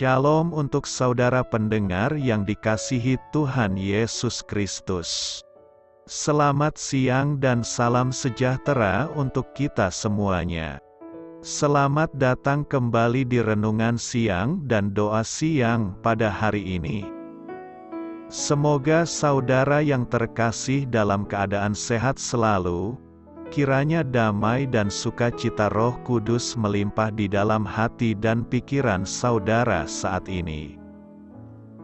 Shalom untuk saudara pendengar yang dikasihi Tuhan Yesus Kristus. Selamat siang dan salam sejahtera untuk kita semuanya. Selamat datang kembali di renungan siang dan doa siang pada hari ini. Semoga saudara yang terkasih dalam keadaan sehat selalu. Kiranya damai dan sukacita Roh Kudus melimpah di dalam hati dan pikiran saudara saat ini.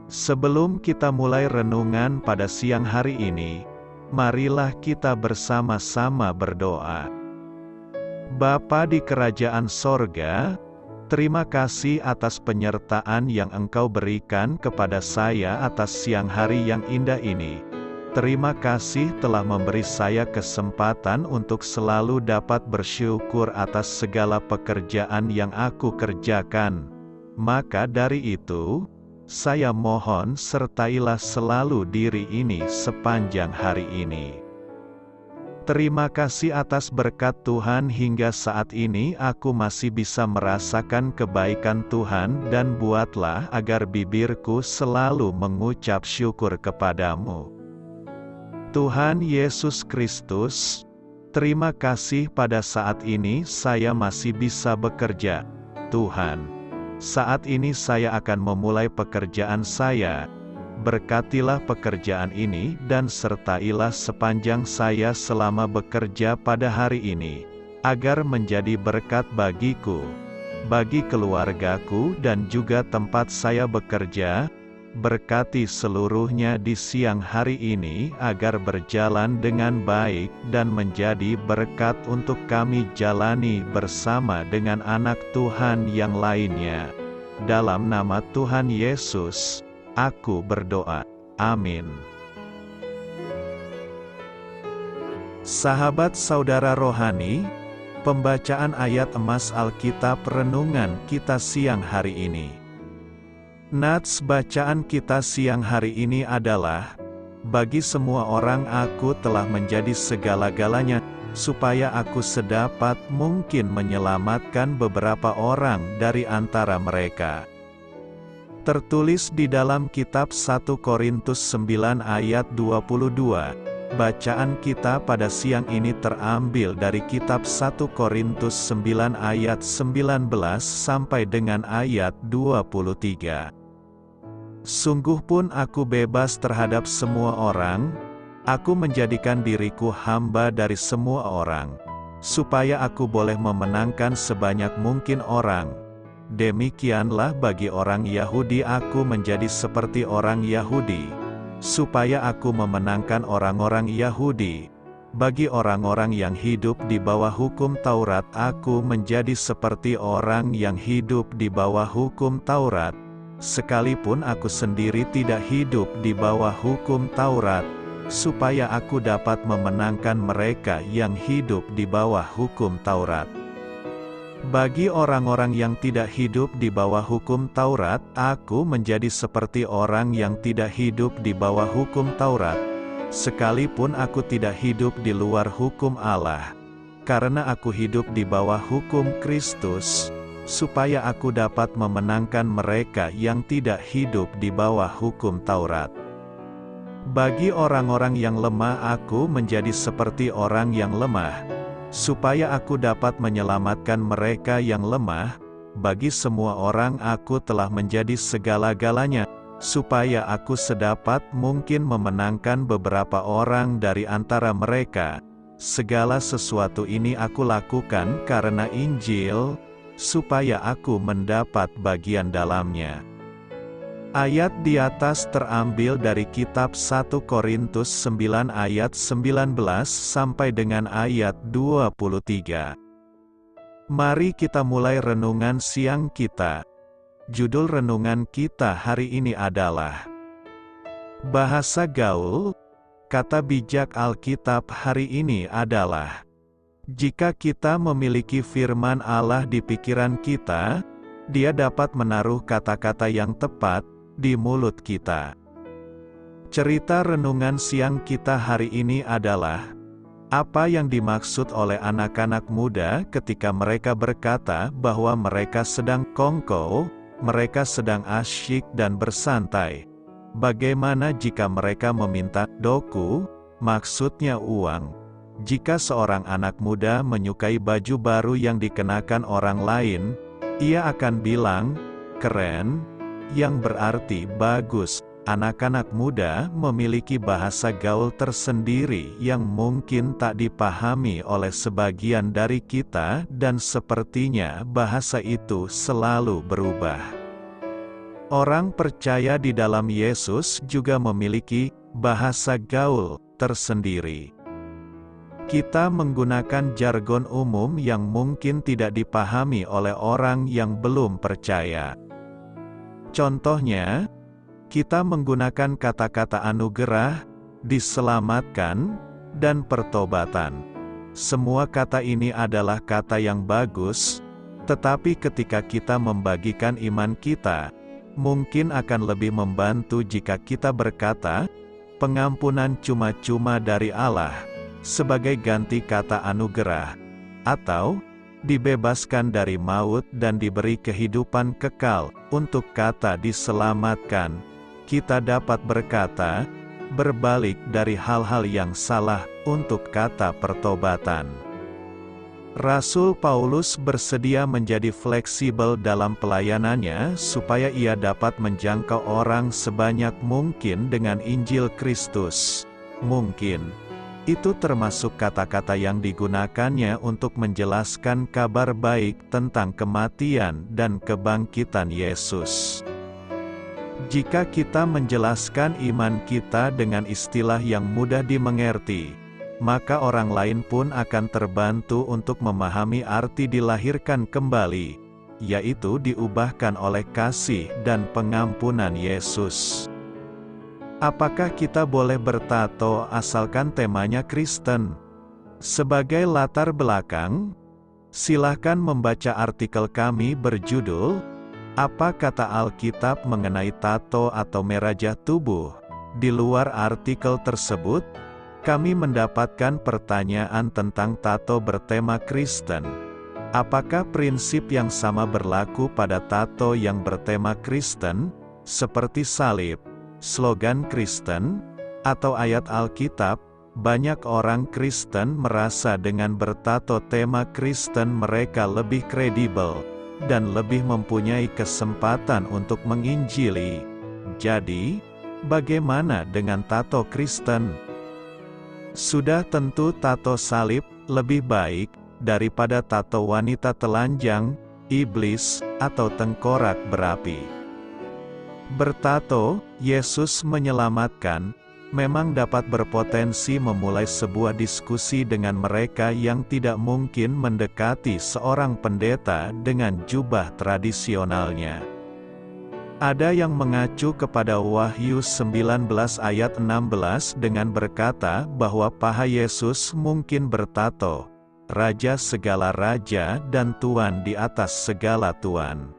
Sebelum kita mulai renungan pada siang hari ini, marilah kita bersama-sama berdoa. Bapa di kerajaan sorga, terima kasih atas penyertaan yang Engkau berikan kepada saya atas siang hari yang indah ini. Terima kasih telah memberi saya kesempatan untuk selalu dapat bersyukur atas segala pekerjaan yang aku kerjakan. Maka dari itu, saya mohon sertailah selalu diri ini sepanjang hari ini. Terima kasih atas berkat Tuhan hingga saat ini aku masih bisa merasakan kebaikan Tuhan dan buatlah agar bibirku selalu mengucap syukur kepadamu. Tuhan Yesus Kristus, terima kasih pada saat ini saya masih bisa bekerja. Tuhan, saat ini saya akan memulai pekerjaan saya. Berkatilah pekerjaan ini dan sertailah sepanjang saya selama bekerja pada hari ini, agar menjadi berkat bagiku, bagi keluargaku dan juga tempat saya bekerja. Berkati seluruhnya di siang hari ini agar berjalan dengan baik dan menjadi berkat untuk kami jalani bersama dengan anak Tuhan yang lainnya. Dalam nama Tuhan Yesus, aku berdoa. Amin. Sahabat saudara rohani, pembacaan ayat emas Alkitab renungan kita siang hari ini. Nats bacaan kita siang hari ini adalah, bagi semua orang aku telah menjadi segala-galanya, supaya aku sedapat mungkin menyelamatkan beberapa orang dari antara mereka. Tertulis di dalam kitab 1 Korintus 9 ayat 22, bacaan kita pada siang ini terambil dari kitab 1 Korintus 9 ayat 19 sampai dengan ayat 23. Sungguh pun aku bebas terhadap semua orang, aku menjadikan diriku hamba dari semua orang, supaya aku boleh memenangkan sebanyak mungkin orang. Demikianlah bagi orang Yahudi aku menjadi seperti orang Yahudi, supaya aku memenangkan orang-orang Yahudi. Bagi orang-orang yang hidup di bawah hukum Taurat aku menjadi seperti orang yang hidup di bawah hukum Taurat, sekalipun aku sendiri tidak hidup di bawah hukum Taurat, supaya aku dapat memenangkan mereka yang hidup di bawah hukum Taurat. Bagi orang-orang yang tidak hidup di bawah hukum Taurat, aku menjadi seperti orang yang tidak hidup di bawah hukum Taurat, sekalipun aku tidak hidup di luar hukum Allah, karena aku hidup di bawah hukum Kristus, supaya aku dapat memenangkan mereka yang tidak hidup di bawah hukum Taurat. Bagi orang-orang yang lemah aku menjadi seperti orang yang lemah, supaya aku dapat menyelamatkan mereka yang lemah. Bagi semua orang aku telah menjadi segala-galanya, supaya aku sedapat mungkin memenangkan beberapa orang dari antara mereka. Segala sesuatu ini aku lakukan karena Injil, supaya aku mendapat bagian dalamnya. Ayat di atas terambil dari kitab 1 Korintus 9 ayat 19 sampai dengan ayat 23. Mari kita mulai renungan siang kita. Judul renungan kita hari ini adalah Bahasa Gaul. Kata bijak Alkitab hari ini adalah, jika kita memiliki firman Allah di pikiran kita, Dia dapat menaruh kata-kata yang tepat di mulut kita. Cerita renungan siang kita hari ini adalah, apa yang dimaksud oleh anak-anak muda ketika mereka berkata bahwa mereka sedang kongkow mereka sedang asyik dan bersantai. Bagaimana jika mereka meminta doku, maksudnya uang? Jika seorang anak muda menyukai baju baru yang dikenakan orang lain, ia akan bilang, "Keren," yang berarti bagus. Anak-anak muda memiliki bahasa gaul tersendiri yang mungkin tak dipahami oleh sebagian dari kita, dan sepertinya bahasa itu selalu berubah. Orang percaya di dalam Yesus juga memiliki bahasa gaul tersendiri. Kita menggunakan jargon umum yang mungkin tidak dipahami oleh orang yang belum percaya. Contohnya, kita menggunakan kata-kata anugerah, diselamatkan, dan pertobatan. Semua kata ini adalah kata yang bagus, tetapi ketika kita membagikan iman kita, mungkin akan lebih membantu jika kita berkata, "Pengampunan cuma-cuma dari Allah," sebagai ganti kata anugerah, atau dibebaskan dari maut dan diberi kehidupan kekal. Untuk kata diselamatkan, kita dapat berkata, berbalik dari hal-hal yang salah, untuk kata pertobatan. Rasul Paulus bersedia menjadi fleksibel dalam pelayanannya supaya ia dapat menjangkau orang sebanyak mungkin dengan Injil Kristus. Mungkin itu termasuk kata-kata yang digunakannya untuk menjelaskan kabar baik tentang kematian dan kebangkitan Yesus. Jika kita menjelaskan iman kita dengan istilah yang mudah dimengerti, maka orang lain pun akan terbantu untuk memahami arti dilahirkan kembali, yaitu diubahkan oleh kasih dan pengampunan Yesus. Apakah kita boleh bertato asalkan temanya Kristen? Sebagai latar belakang, silakan membaca artikel kami berjudul, "Apa kata Alkitab mengenai tato atau merajah tubuh?" Di luar artikel tersebut, kami mendapatkan pertanyaan tentang tato bertema Kristen. Apakah prinsip yang sama berlaku pada tato yang bertema Kristen, seperti salib, slogan Kristen, atau ayat Alkitab? Banyak orang Kristen merasa dengan bertato tema Kristen mereka lebih kredibel dan lebih mempunyai kesempatan untuk menginjili. Jadi, bagaimana dengan tato Kristen? Sudah tentu tato salib lebih baik daripada tato wanita telanjang, iblis, atau tengkorak berapi. Bertato Yesus menyelamatkan memang dapat berpotensi memulai sebuah diskusi dengan mereka yang tidak mungkin mendekati seorang pendeta dengan jubah tradisionalnya. Ada yang mengacu kepada Wahyu 19 ayat 16 dengan berkata bahwa paha Yesus mungkin bertato, "Raja segala raja dan Tuan di atas segala tuan."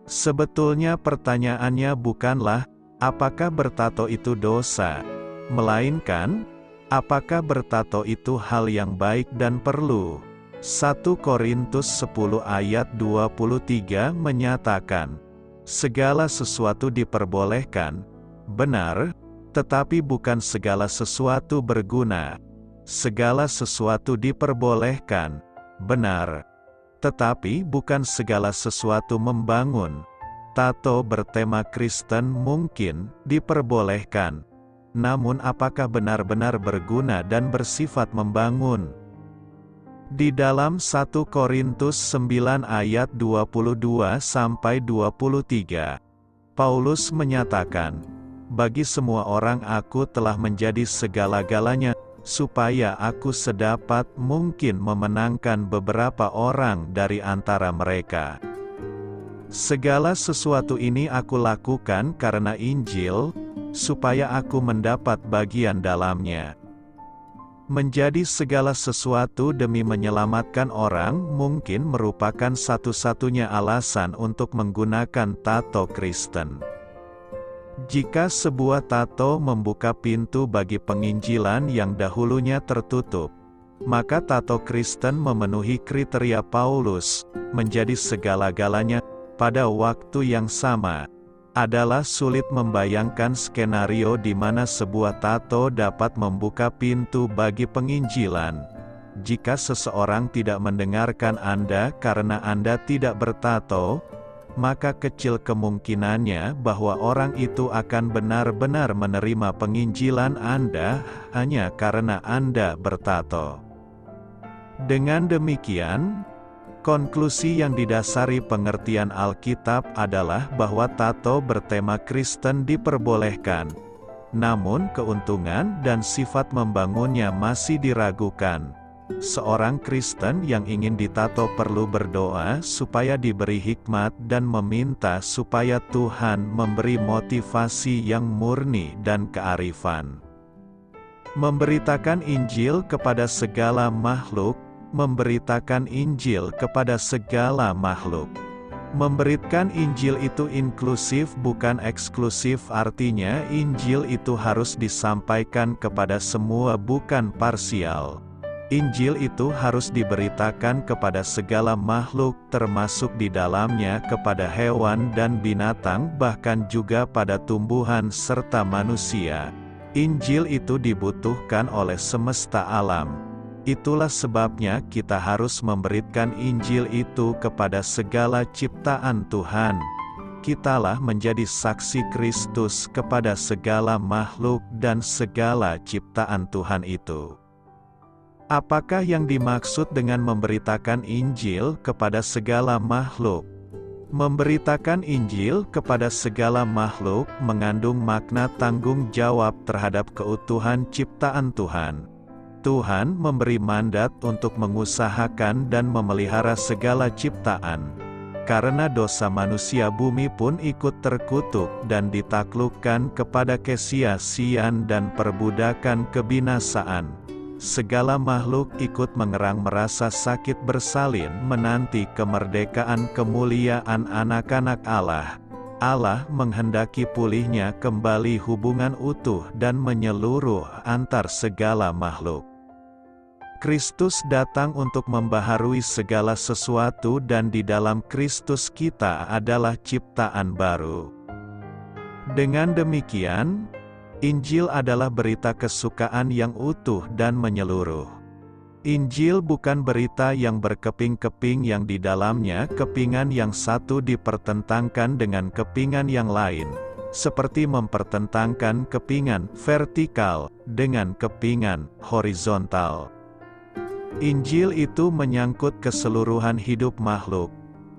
Sebetulnya pertanyaannya bukanlah, apakah bertato itu dosa? Melainkan, apakah bertato itu hal yang baik dan perlu? 1 Korintus 10 ayat 23 menyatakan, "Segala sesuatu diperbolehkan, benar, tetapi bukan segala sesuatu berguna. Segala sesuatu diperbolehkan, benar, tetapi bukan segala sesuatu membangun." Tato bertema Kristen mungkin diperbolehkan, namun apakah benar-benar berguna dan bersifat membangun? Di dalam 1 Korintus 9 ayat 22-23, Paulus menyatakan, "Bagi semua orang aku telah menjadi segala-galanya, supaya aku sedapat mungkin memenangkan beberapa orang dari antara mereka. Segala sesuatu ini aku lakukan karena Injil, supaya aku mendapat bagian dalamnya." Menjadi segala sesuatu demi menyelamatkan orang mungkin merupakan satu-satunya alasan untuk menggunakan tato Kristen. Jika sebuah tato membuka pintu bagi penginjilan yang dahulunya tertutup, maka tato Kristen memenuhi kriteria Paulus, menjadi segala-galanya, pada waktu yang sama, adalah sulit membayangkan skenario di mana sebuah tato dapat membuka pintu bagi penginjilan. Jika seseorang tidak mendengarkan Anda karena Anda tidak bertato, maka kecil kemungkinannya bahwa orang itu akan benar-benar menerima penginjilan Anda hanya karena Anda bertato. Dengan demikian, konklusi yang didasari pengertian Alkitab adalah bahwa tato bertema Kristen diperbolehkan. Namun keuntungan dan sifat membangunnya masih diragukan. Seorang Kristen yang ingin ditato perlu berdoa supaya diberi hikmat dan meminta supaya Tuhan memberi motivasi yang murni dan kearifan. Memberitakan Injil kepada segala makhluk. Memberitakan Injil kepada segala makhluk. Memberitakan Injil itu inklusif bukan eksklusif, artinya Injil itu harus disampaikan kepada semua bukan parsial. Injil itu harus diberitakan kepada segala makhluk termasuk di dalamnya kepada hewan dan binatang bahkan juga pada tumbuhan serta manusia. Injil itu dibutuhkan oleh semesta alam. Itulah sebabnya kita harus memberitakan Injil itu kepada segala ciptaan Tuhan. Kitalah menjadi saksi Kristus kepada segala makhluk dan segala ciptaan Tuhan itu. Apakah yang dimaksud dengan memberitakan Injil kepada segala makhluk? Memberitakan Injil kepada segala makhluk mengandung makna tanggung jawab terhadap keutuhan ciptaan Tuhan. Tuhan memberi mandat untuk mengusahakan dan memelihara segala ciptaan. Karena dosa manusia, bumi pun ikut terkutuk dan ditaklukkan kepada kesia-siaan dan perbudakan kebinasaan. Segala makhluk ikut mengerang merasa sakit bersalin menanti kemerdekaan kemuliaan anak-anak Allah. Allah menghendaki pulihnya kembali hubungan utuh dan menyeluruh antar segala makhluk. Kristus datang untuk membaharui segala sesuatu dan di dalam Kristus kita adalah ciptaan baru. Dengan demikian, Injil adalah berita kesukaan yang utuh dan menyeluruh. Injil bukan berita yang berkeping-keping yang di dalamnya kepingan yang satu dipertentangkan dengan kepingan yang lain, seperti mempertentangkan kepingan vertikal dengan kepingan horizontal. Injil itu menyangkut keseluruhan hidup makhluk,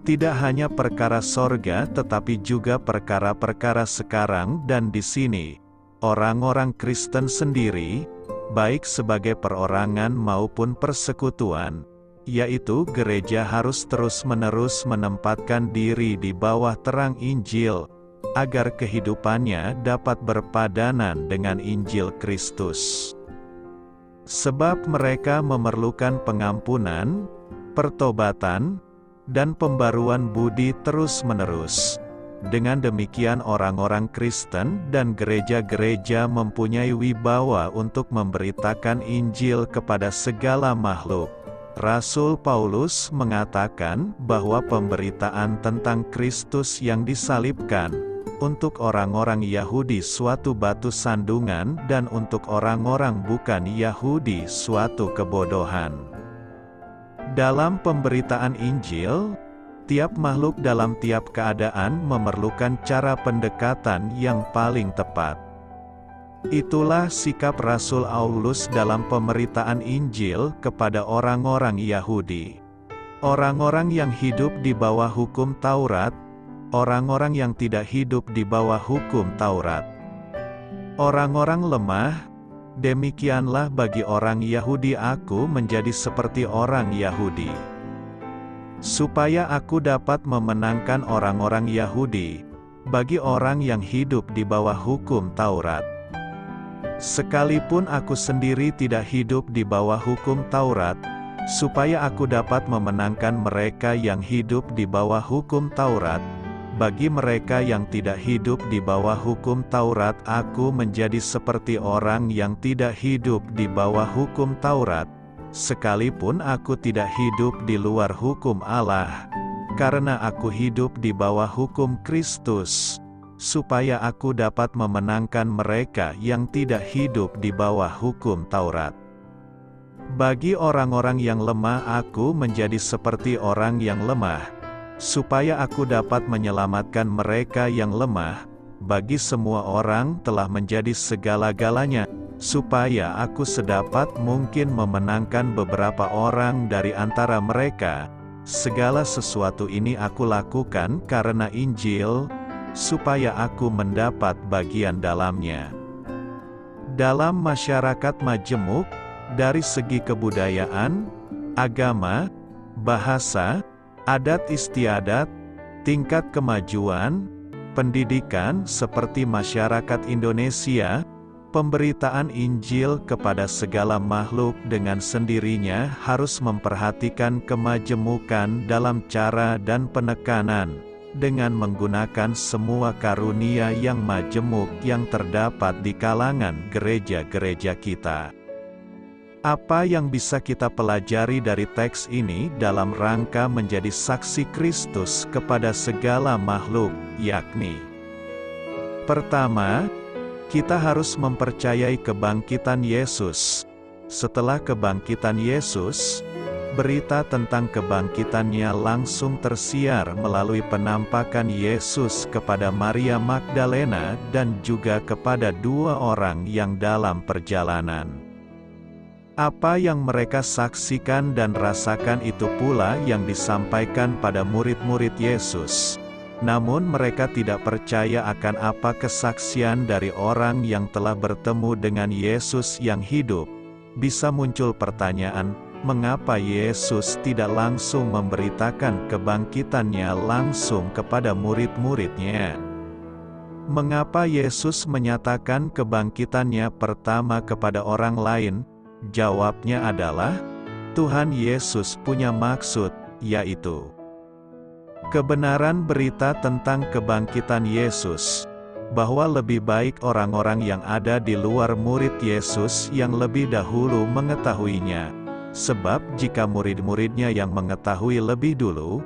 tidak hanya perkara sorga tetapi juga perkara-perkara sekarang dan di sini. Orang-orang Kristen sendiri, baik sebagai perorangan maupun persekutuan, yaitu gereja harus terus-menerus menempatkan diri di bawah terang Injil, agar kehidupannya dapat berpadanan dengan Injil Kristus. Sebab mereka memerlukan pengampunan, pertobatan, dan pembaruan budi terus-menerus. Dengan demikian orang-orang Kristen dan gereja-gereja mempunyai wibawa untuk memberitakan Injil kepada segala makhluk. Rasul Paulus mengatakan bahwa pemberitaan tentang Kristus yang disalibkan, untuk orang-orang Yahudi suatu batu sandungan dan untuk orang-orang bukan Yahudi suatu kebodohan. Dalam pemberitaan Injil, tiap makhluk dalam tiap keadaan memerlukan cara pendekatan yang paling tepat. Itulah sikap Rasul Paulus dalam pemberitaan Injil kepada orang-orang Yahudi. Orang-orang yang hidup di bawah hukum Taurat, orang-orang yang tidak hidup di bawah hukum Taurat. Orang-orang lemah, demikianlah bagi orang Yahudi aku menjadi seperti orang Yahudi. Supaya aku dapat memenangkan orang-orang Yahudi, bagi orang yang hidup di bawah hukum Taurat. Sekalipun aku sendiri tidak hidup di bawah hukum Taurat, supaya aku dapat memenangkan mereka yang hidup di bawah hukum Taurat. Bagi mereka yang tidak hidup di bawah hukum Taurat, aku menjadi seperti orang yang tidak hidup di bawah hukum Taurat, sekalipun aku tidak hidup di luar hukum Allah. karena aku hidup di bawah hukum Kristus, supaya aku dapat memenangkan mereka yang tidak hidup di bawah hukum Taurat. Bagi orang-orang yang lemah aku menjadi seperti orang yang lemah, supaya aku dapat menyelamatkan mereka yang lemah. Bagi semua orang telah menjadi segala-galanya, supaya aku sedapat mungkin memenangkan beberapa orang dari antara mereka. Segala sesuatu ini aku lakukan karena Injil, supaya aku mendapat bagian dalamnya. Dalam masyarakat majemuk, dari segi kebudayaan, agama, bahasa, adat istiadat, tingkat kemajuan, pendidikan seperti masyarakat Indonesia, pemberitaan Injil kepada segala makhluk dengan sendirinya harus memperhatikan kemajemukan dalam cara dan penekanan, dengan menggunakan semua karunia yang majemuk yang terdapat di kalangan gereja-gereja kita. Apa yang bisa kita pelajari dari teks ini dalam rangka menjadi saksi Kristus kepada segala makhluk, yakni: pertama, kita harus mempercayai kebangkitan Yesus. Setelah kebangkitan Yesus, berita tentang kebangkitannya langsung tersiar melalui penampakan Yesus kepada Maria Magdalena dan juga kepada dua orang yang dalam perjalanan. Apa yang mereka saksikan dan rasakan itu pula yang disampaikan pada murid-murid Yesus. Namun mereka tidak percaya akan apa kesaksian dari orang yang telah bertemu dengan Yesus yang hidup. Bisa muncul pertanyaan, mengapa Yesus tidak langsung memberitakan kebangkitannya langsung kepada murid-muridnya? Mengapa Yesus menyatakan kebangkitannya pertama kepada orang lain? Jawabnya adalah, Tuhan Yesus punya maksud, yaitu kebenaran berita tentang kebangkitan Yesus, bahwa lebih baik orang-orang yang ada di luar murid Yesus yang lebih dahulu mengetahuinya. Sebab jika murid-muridnya yang mengetahui lebih dulu,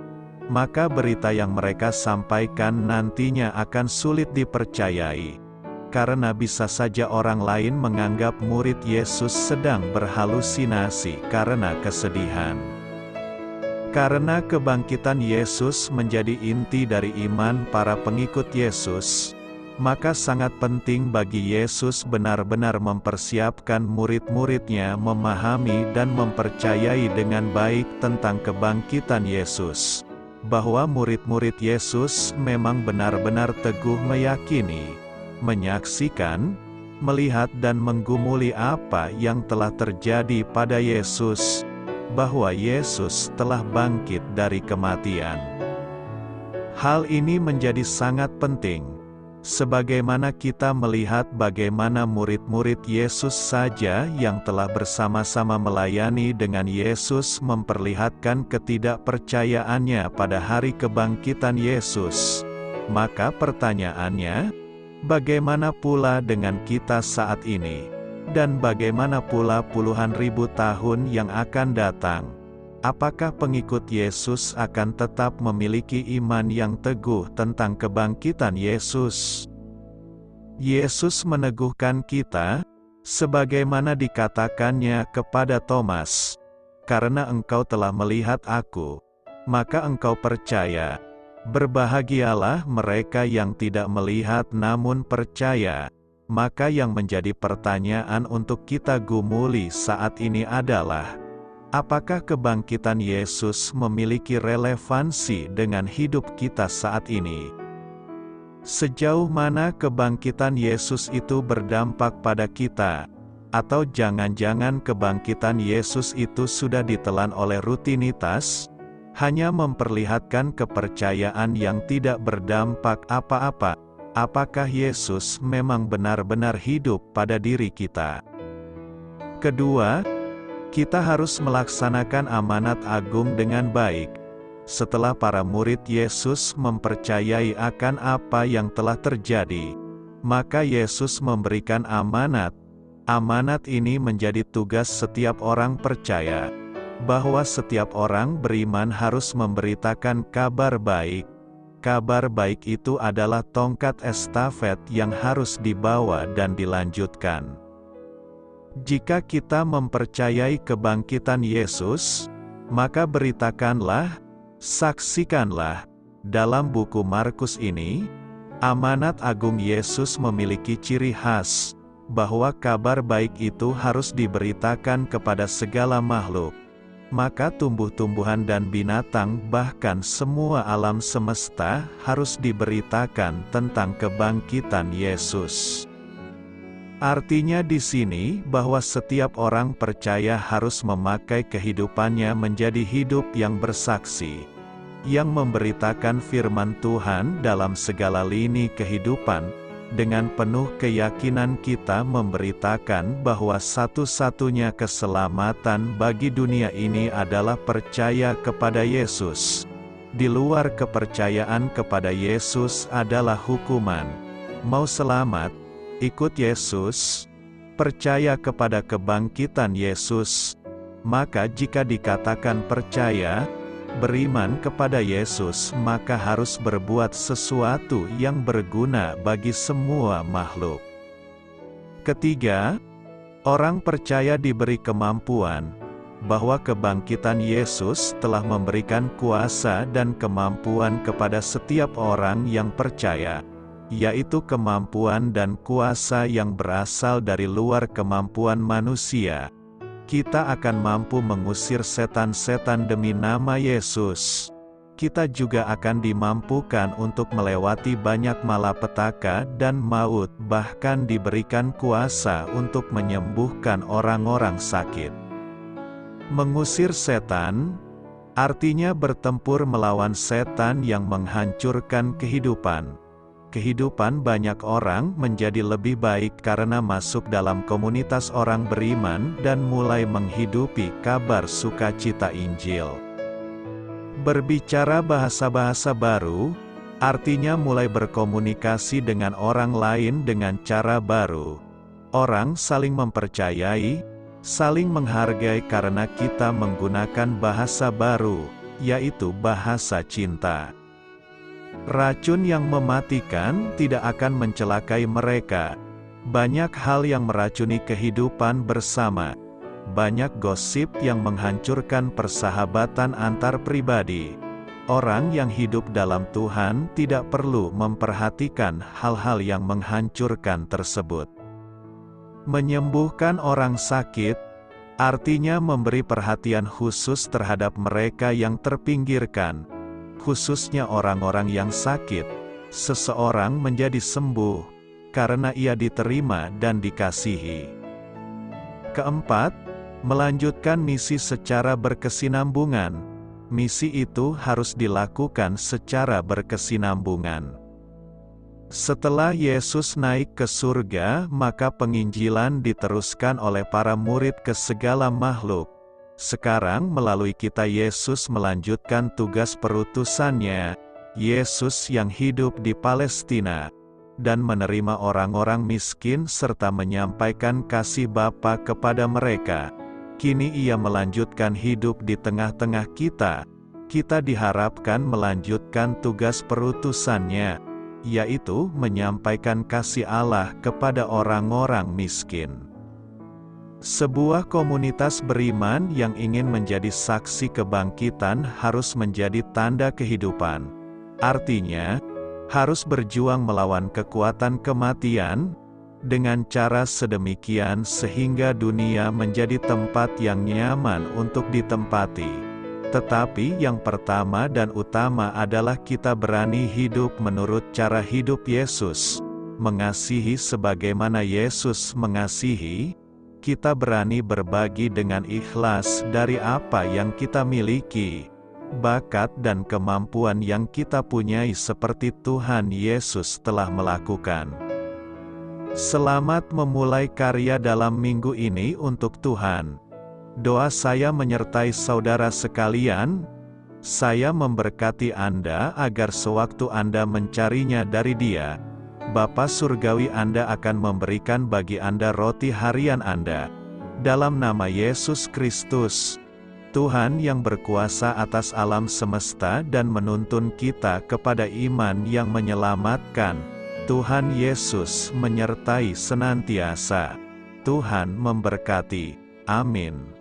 maka berita yang mereka sampaikan nantinya akan sulit dipercayai. Karena bisa saja orang lain menganggap murid Yesus sedang berhalusinasi karena kesedihan. Karena kebangkitan Yesus menjadi inti dari iman para pengikut Yesus, maka sangat penting bagi Yesus benar-benar mempersiapkan murid-muridnya memahami dan mempercayai dengan baik tentang kebangkitan Yesus. Bahwa murid-murid Yesus memang benar-benar teguh meyakini, menyaksikan, melihat dan menggumuli apa yang telah terjadi pada Yesus, bahwa Yesus telah bangkit dari kematian. Hal ini menjadi sangat penting, sebagaimana kita melihat bagaimana murid-murid Yesus saja yang telah bersama-sama melayani dengan Yesus memperlihatkan ketidakpercayaannya pada hari kebangkitan Yesus. Maka pertanyaannya, bagaimana pula dengan kita saat ini? Dan bagaimana pula puluhan ribu tahun yang akan datang? Apakah pengikut Yesus akan tetap memiliki iman yang teguh tentang kebangkitan Yesus? Yesus meneguhkan kita, sebagaimana dikatakannya kepada Thomas, "Karena engkau telah melihat aku, maka engkau percaya. Berbahagialah mereka yang tidak melihat namun percaya." Maka yang menjadi pertanyaan untuk kita gumuli saat ini adalah, apakah kebangkitan Yesus memiliki relevansi dengan hidup kita saat ini? Sejauh mana kebangkitan Yesus itu berdampak pada kita? Atau jangan-jangan kebangkitan Yesus itu sudah ditelan oleh rutinitas? Hanya memperlihatkan kepercayaan yang tidak berdampak apa-apa. Apakah Yesus memang benar-benar hidup pada diri kita? Kedua, kita harus melaksanakan amanat agung dengan baik. Setelah para murid Yesus mempercayai akan apa yang telah terjadi, maka Yesus memberikan amanat. Amanat ini menjadi tugas setiap orang percaya. bahwa setiap orang beriman harus memberitakan kabar baik. Kabar baik itu adalah tongkat estafet yang harus dibawa dan dilanjutkan. Jika kita mempercayai kebangkitan Yesus, maka beritakanlah, saksikanlah. Dalam buku Markus ini, amanat agung Yesus memiliki ciri khas, bahwa kabar baik itu harus diberitakan kepada segala makhluk. Maka tumbuh-tumbuhan dan binatang, bahkan semua alam semesta, harus diberitakan tentang kebangkitan Yesus. Artinya di sini bahwa setiap orang percaya harus memakai kehidupannya menjadi hidup yang bersaksi, yang memberitakan firman Tuhan dalam segala lini kehidupan. Dengan penuh keyakinan kita memberitakan bahwa satu-satunya keselamatan bagi dunia ini adalah percaya kepada Yesus. Di luar kepercayaan kepada Yesus adalah hukuman. Mau selamat? Ikut Yesus, percaya kepada kebangkitan Yesus. Maka jika dikatakan percaya, beriman kepada Yesus, maka harus berbuat sesuatu yang berguna bagi semua makhluk. Ketiga, orang percaya diberi kemampuan, bahwa kebangkitan Yesus telah memberikan kuasa dan kemampuan kepada setiap orang yang percaya, yaitu kemampuan dan kuasa yang berasal dari luar kemampuan manusia. Kita akan mampu mengusir setan-setan demi nama Yesus. Kita juga akan dimampukan untuk melewati banyak malapetaka dan maut, bahkan diberikan kuasa untuk menyembuhkan orang-orang sakit. Mengusir setan, artinya bertempur melawan setan yang menghancurkan kehidupan. Kehidupan banyak orang menjadi lebih baik karena masuk dalam komunitas orang beriman dan mulai menghidupi kabar sukacita Injil. Berbicara bahasa-bahasa baru, artinya mulai berkomunikasi dengan orang lain dengan cara baru. Orang saling mempercayai, saling menghargai karena kita menggunakan bahasa baru, yaitu bahasa cinta. Racun yang mematikan tidak akan mencelakai mereka. Banyak hal yang meracuni kehidupan bersama. Banyak gosip yang menghancurkan persahabatan antar pribadi. Orang yang hidup dalam Tuhan tidak perlu memperhatikan hal-hal yang menghancurkan tersebut. Menyembuhkan orang sakit, artinya memberi perhatian khusus terhadap mereka yang terpinggirkan, khususnya orang-orang yang sakit. Seseorang menjadi sembuh karena ia diterima dan dikasihi. Keempat, melanjutkan misi secara berkesinambungan. Misi itu harus dilakukan secara berkesinambungan. Setelah Yesus naik ke surga, maka penginjilan diteruskan oleh para murid ke segala makhluk. Sekarang melalui kita Yesus melanjutkan tugas perutusannya. Yesus yang hidup di Palestina dan menerima orang-orang miskin serta menyampaikan kasih Bapa kepada mereka. Kini ia melanjutkan hidup di tengah-tengah kita. Kita diharapkan melanjutkan tugas perutusannya, yaitu menyampaikan kasih Allah kepada orang-orang miskin. Sebuah komunitas beriman yang ingin menjadi saksi kebangkitan harus menjadi tanda kehidupan. Artinya, harus berjuang melawan kekuatan kematian, dengan cara sedemikian sehingga dunia menjadi tempat yang nyaman untuk ditempati. Tetapi yang pertama dan utama adalah kita berani hidup menurut cara hidup Yesus, mengasihi sebagaimana Yesus mengasihi. Kita berani berbagi dengan ikhlas dari apa yang kita miliki, bakat dan kemampuan yang kita punyai seperti Tuhan Yesus telah melakukan. Selamat memulai karya dalam minggu ini untuk Tuhan. Doa saya menyertai saudara sekalian. Saya memberkati Anda agar sewaktu Anda mencarinya dari Dia, Bapa Surgawi Anda akan memberikan bagi Anda roti harian Anda. Dalam nama Yesus Kristus. Tuhan yang berkuasa atas alam semesta dan menuntun kita kepada iman yang menyelamatkan, Tuhan Yesus menyertai senantiasa. Tuhan memberkati. Amin.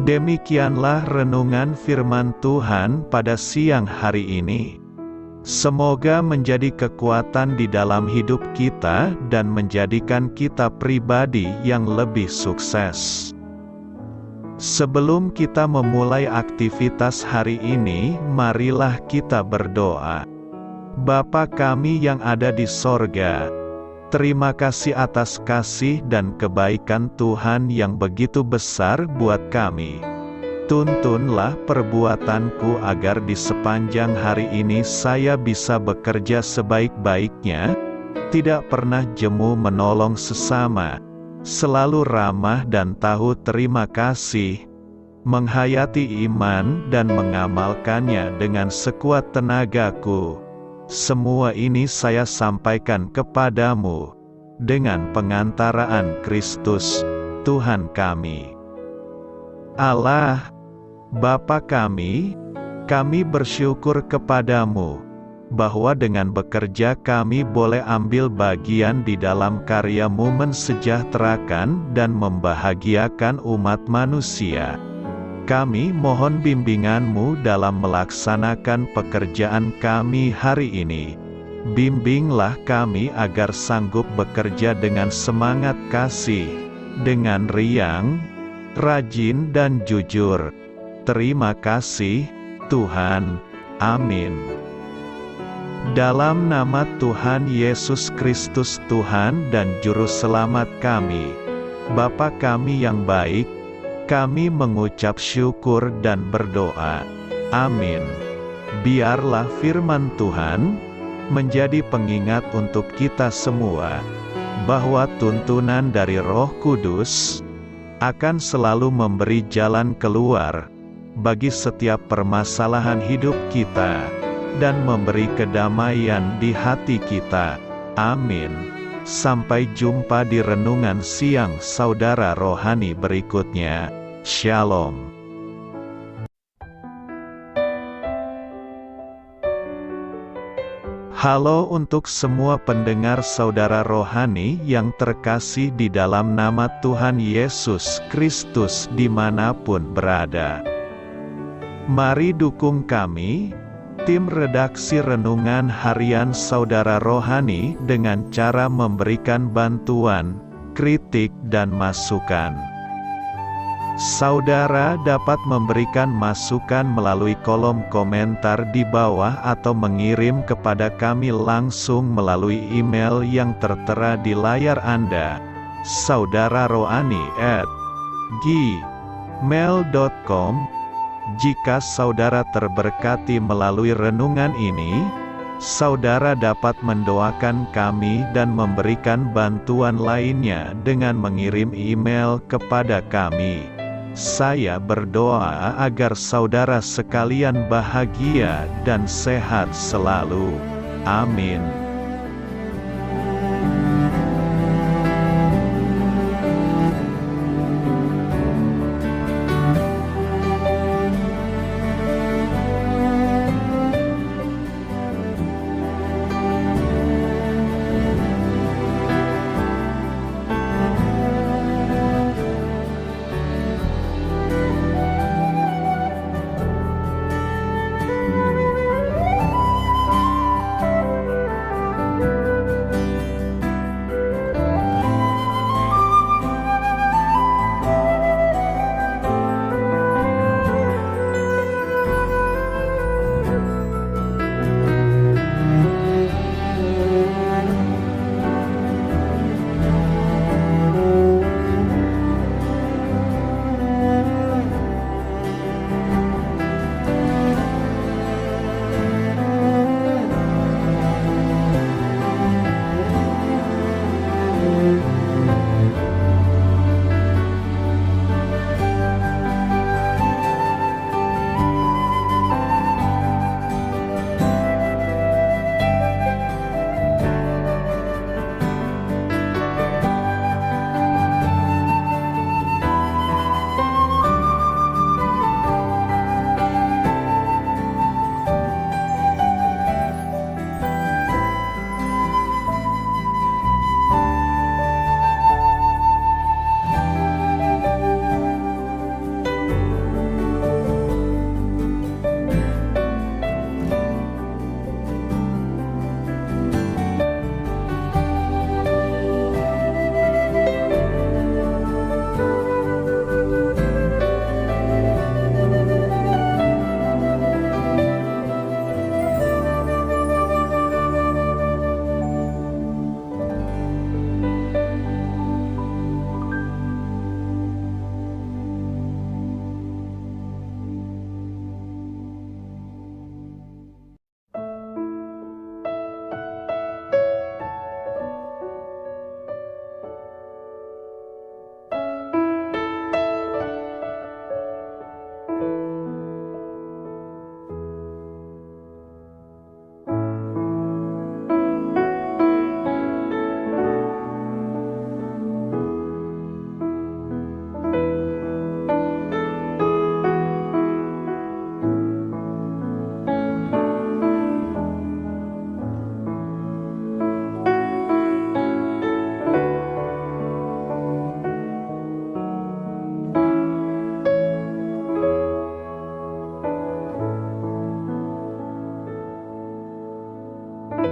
Demikianlah renungan firman Tuhan pada siang hari ini. Semoga menjadi kekuatan di dalam hidup kita dan menjadikan kita pribadi yang lebih sukses. Sebelum kita memulai aktivitas hari ini, marilah kita berdoa. Bapa kami yang ada di sorga, terima kasih atas kasih dan kebaikan Tuhan yang begitu besar buat kami. Tuntunlah perbuatanku agar di sepanjang hari ini saya bisa bekerja sebaik-baiknya, tidak pernah jemu menolong sesama, selalu ramah dan tahu terima kasih, menghayati iman dan mengamalkannya dengan sekuat tenagaku. Semua ini saya sampaikan kepadamu, dengan pengantaraan Kristus, Tuhan kami. Allah, Bapa kami bersyukur kepadamu, bahwa dengan bekerja kami boleh ambil bagian di dalam karya-Mu mensejahterakan dan membahagiakan umat manusia. Kami mohon bimbingan-Mu dalam melaksanakan pekerjaan kami hari ini. Bimbinglah kami agar sanggup bekerja dengan semangat kasih, dengan riang, rajin dan jujur. Terima kasih, Tuhan. Amin. Dalam nama Tuhan Yesus Kristus Tuhan dan Juru Selamat kami, Bapa kami yang baik, kami mengucap syukur dan berdoa. Amin. Biarlah firman Tuhan menjadi pengingat untuk kita semua, bahwa tuntunan dari Roh Kudus akan selalu memberi jalan keluar bagi setiap permasalahan hidup kita, dan memberi kedamaian di hati kita. Amin. Sampai jumpa di renungan siang saudara rohani berikutnya. Shalom. Halo untuk semua pendengar saudara rohani yang terkasih di dalam nama Tuhan Yesus Kristus dimanapun berada. Mari dukung kami, tim redaksi Renungan Harian Saudara Rohani dengan cara memberikan bantuan, kritik dan masukan. Saudara dapat memberikan masukan melalui kolom komentar di bawah atau mengirim kepada kami langsung melalui email yang tertera di layar Anda, saudararohani@gmail.com. Jika saudara terberkati melalui renungan ini, saudara dapat mendoakan kami dan memberikan bantuan lainnya dengan mengirim email kepada kami. Saya berdoa agar saudara sekalian bahagia dan sehat selalu. Amin.